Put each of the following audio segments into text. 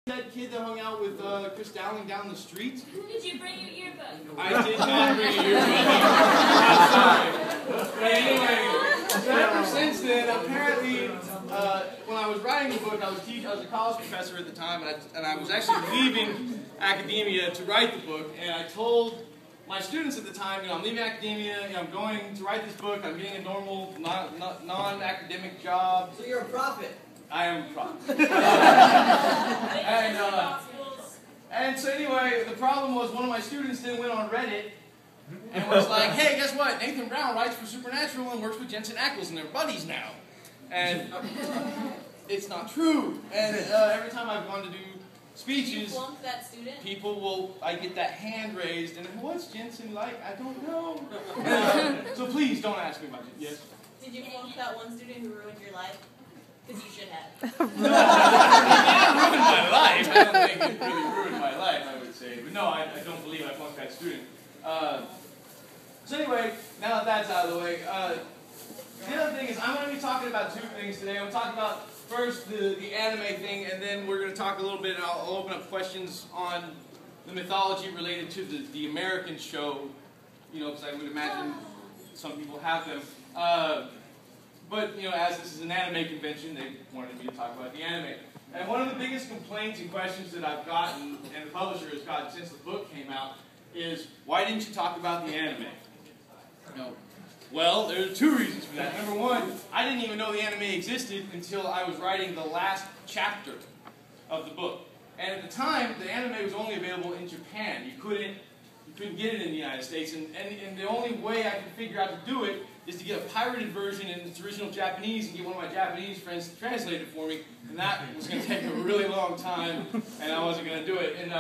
That kid that hung out with Chris Dowling down the street? Did you bring your yearbook? I did not bring a yearbook. I'm sorry. But anyway, so ever since then, apparently, when I was writing the book, I was a college professor at the time, and I was actually leaving academia to write the book, and I told my students at the time, I'm leaving academia, I'm going to write this book, I'm getting a normal, non-academic job. So you're a prophet? I am a prophet. And so anyway, the problem was one of my students then went on Reddit and was like, hey, guess what? Nathan Brown writes for Supernatural and works with Jensen Ackles and they're buddies now. And it's not true. And every time I've gone to do speeches, did you flunk that student? people will, I get that hand raised and what's Jensen like? I don't know. So please don't ask me about it. Yes? Did you flunk that one student who ruined your life? Because you should have. No, it ruined my life. I don't think it really ruined my life, I would say. But no, I don't believe I flunked that student. So anyway, now that that's out of the way, the other thing is I'm going to be talking about two things today. I'm going to talk about first the anime thing, and then we're going to talk a little bit, and I'll open up questions on the mythology related to the American show, because I would imagine some people have them. But, as this is an anime convention, they wanted me to talk about the anime. And one of the biggest complaints and questions that I've gotten, and the publisher has gotten since the book came out, is, why didn't you talk about the anime? Well, there are two reasons for that. Number one, I didn't even know the anime existed until I was writing the last chapter of the book. And at the time, the anime was only available in Japan. You couldn't get it in the United States, and the only way I could figure out to do it is to get a pirated version in its original Japanese and get one of my Japanese friends to translate it for me, and that was going to take a really long time, and I wasn't going to do it. And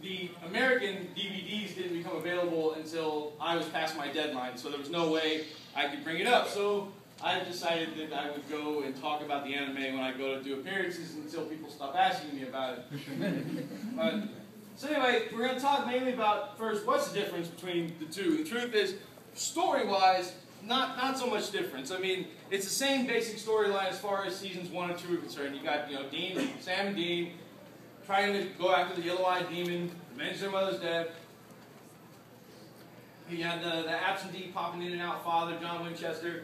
the American DVDs didn't become available until I was past my deadline, so there was no way I could bring it up. So I decided that I would go and talk about the anime when I go to do appearances until people stop asking me about it. So anyway, we're going to talk mainly about, first, what's the difference between the two. The truth is, story-wise, not so much difference. I mean, it's the same basic storyline as far as seasons 1 and 2 are concerned. You got, Sam and Dean trying to go after the yellow-eyed demon, avenge their mother's death. You had the absentee popping in and out father, John Winchester,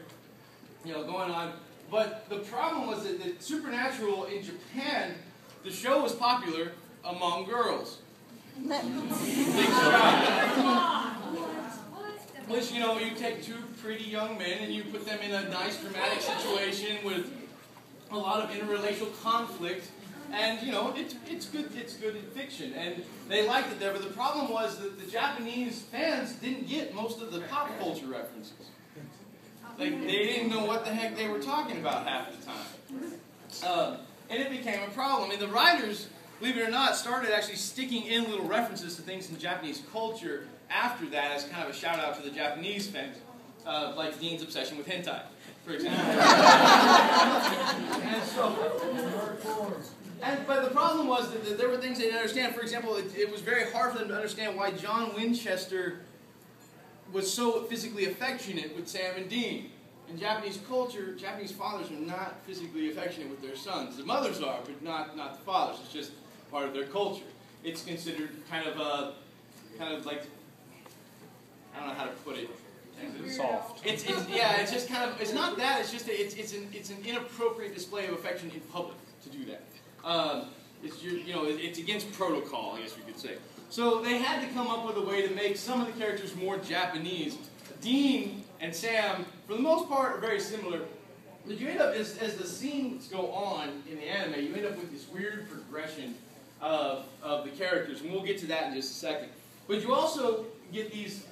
going on. But the problem was that Supernatural in Japan, the show was popular among girls. Big shock. Which, you take two pretty young men and you put them in a nice dramatic situation with a lot of interracial conflict, and it's good in fiction, and they liked it there. But the problem was that the Japanese fans didn't get most of the pop culture references. They didn't know what the heck they were talking about half the time, and it became a problem. And the writers, believe it or not, started actually sticking in little references to things in Japanese culture after that as kind of a shout-out to the Japanese fans, like Dean's obsession with hentai, for example. But the problem was that there were things they didn't understand. For example, it was very hard for them to understand why John Winchester was so physically affectionate with Sam and Dean. In Japanese culture, Japanese fathers are not physically affectionate with their sons. The mothers are, but not the fathers. It's just part of their culture. It's considered kind of like, I don't know how to put it. Soft. It's just kind of, it's not that. It's just it's an inappropriate display of affection in public to do that. It's against protocol, I guess we could say. So they had to come up with a way to make some of the characters more Japanese. Dean and Sam, for the most part, are very similar. But you end up, as the scenes go on in the anime, you end up with this weird progression of the characters, and we'll get to that in just a second. But you also get these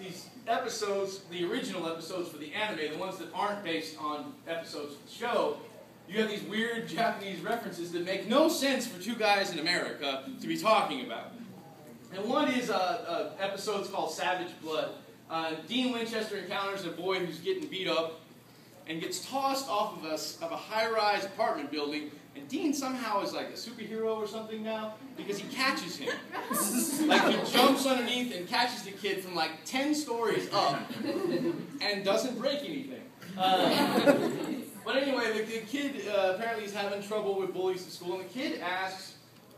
episodes, the original episodes for the anime, the ones that aren't based on episodes of the show. You have these weird Japanese references that make no sense for two guys in America to be talking about. And one is episodes called Savage Blood. Dean Winchester encounters a boy who's getting beat up and gets tossed off of a high-rise apartment building, and Dean somehow is like a superhero or something now, because he catches him. Like, he jumps underneath and catches the kid from like 10 stories up and doesn't break anything. But anyway, the kid apparently is having trouble with bullies at school, and the kid asks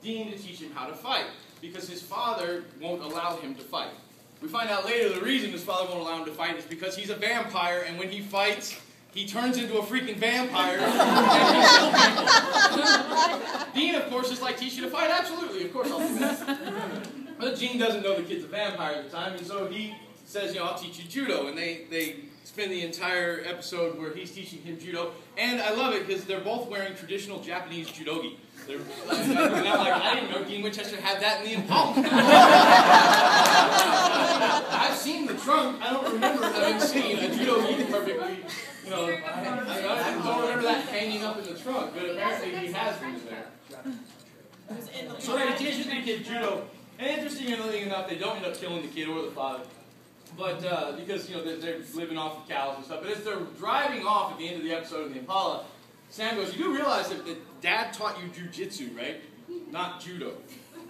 Dean to teach him how to fight, because his father won't allow him to fight. We find out later the reason his father won't allow him to fight is because he's a vampire, and when he fights, he turns into a freaking vampire and he kills people. Dean, of course, is like, teach you to fight? Absolutely, of course I'll do that. But Dean doesn't know the kid's a vampire at the time, and so he says, you know, I'll teach you judo. And they spend the entire episode where he's teaching him judo. And I love it because they're both wearing traditional Japanese judogi. They're I didn't know Dean Winchester had that in the Impala. I've seen the trunk. I don't remember having seen a judogi perfectly. You know, I don't remember that hanging up in the trunk, but apparently he has one there. So they teach the kid judo. And interestingly enough, they don't end up killing the kid or the father. But because, you know, they're living off of cows and stuff. But as they're driving off at the end of the episode of the Impala, Sam goes, you do realize that Dad taught you jujitsu, right? Not judo.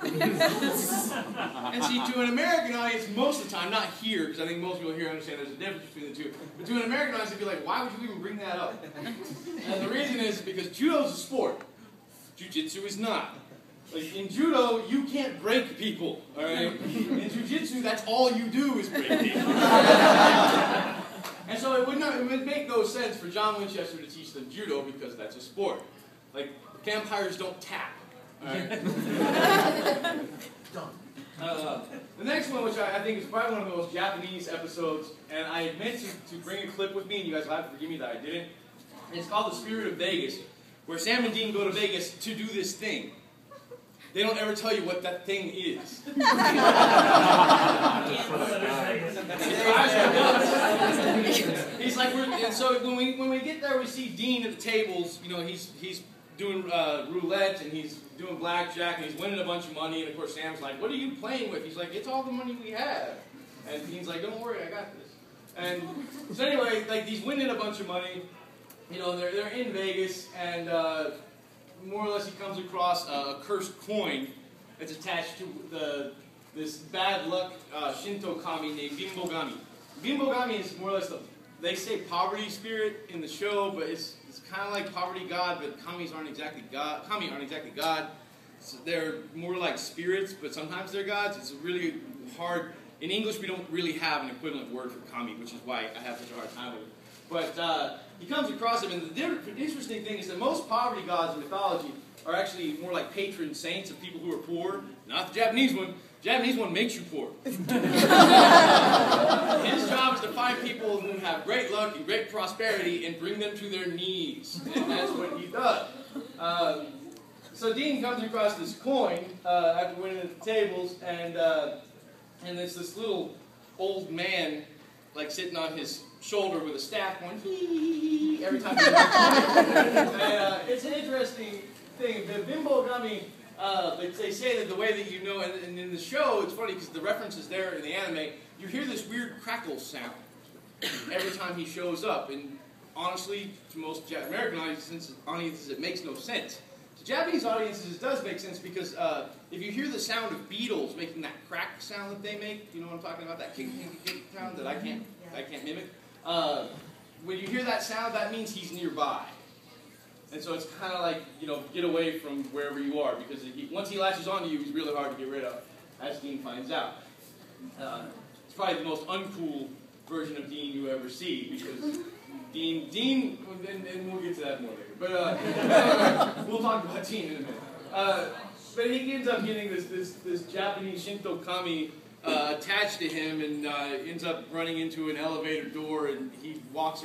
And see, to an American audience, most of the time, not here, because I think most people here understand there's a difference between the two, but to an American audience, they'd be like, why would you even bring that up? And the reason is because judo's a sport. Jiu-jitsu is not. Like, in judo, you can't break people, all right? In jiu-jitsu, that's all you do is break people. And so it would make no sense for John Winchester to teach them judo because that's a sport. Like, vampires don't tap. All right? The next one, which I think is probably one of the most Japanese episodes, and I meant to bring a clip with me, and you guys will have to forgive me that I didn't. It's called The Spirit of Vegas, where Sam and Dean go to Vegas to do this thing. They don't ever tell you what that thing is. He's like, and so when we get there, we see Dean at the tables. You know, he's doing roulette and he's doing blackjack and he's winning a bunch of money. And of course, Sam's like, "What are you playing with?" He's like, "It's all the money we have." And Dean's like, "Don't worry, I got this." And so anyway, like he's winning a bunch of money. You know, they're in Vegas and. More or less, he comes across a cursed coin that's attached to this bad luck Shinto kami named Bimbogami. Bimbogami is more or less they say poverty spirit in the show, but it's kind of like poverty god, but kami aren't exactly god. So they're more like spirits, but sometimes they're gods. It's really hard. In English, we don't really have an equivalent word for kami, which is why I have such a hard time with it. But he comes across him, and the interesting thing is that most poverty gods in mythology are actually more like patron saints of people who are poor. Not the Japanese one. The Japanese one makes you poor. His job is to find people who have great luck and great prosperity and bring them to their knees. And that's what he does. So Dean comes across this coin after winning at the tables, and it's this little old man like sitting on his shoulder with a staff going hee every time he and it's an interesting thing. The Bimbogami, they say that the way that you know, and in the show, it's funny because the reference is there in the anime, you hear this weird crackle sound every time he shows up. And honestly, to most American audiences, it makes no sense. To Japanese audiences, it does make sense because if you hear the sound of beetles making that crack sound that they make, you know what I'm talking about, that kick sound that I can't mimic. When you hear that sound, that means he's nearby. And so it's kind of like, you know, get away from wherever you are, because once he latches onto you, he's really hard to get rid of, as Dean finds out. It's probably the most uncool version of Dean you ever see, because Dean, and we'll get to that more later, but we'll talk about Dean in a minute. But he ends up getting this Japanese Shinto kami attached to him, and ends up running into an elevator door, and he walks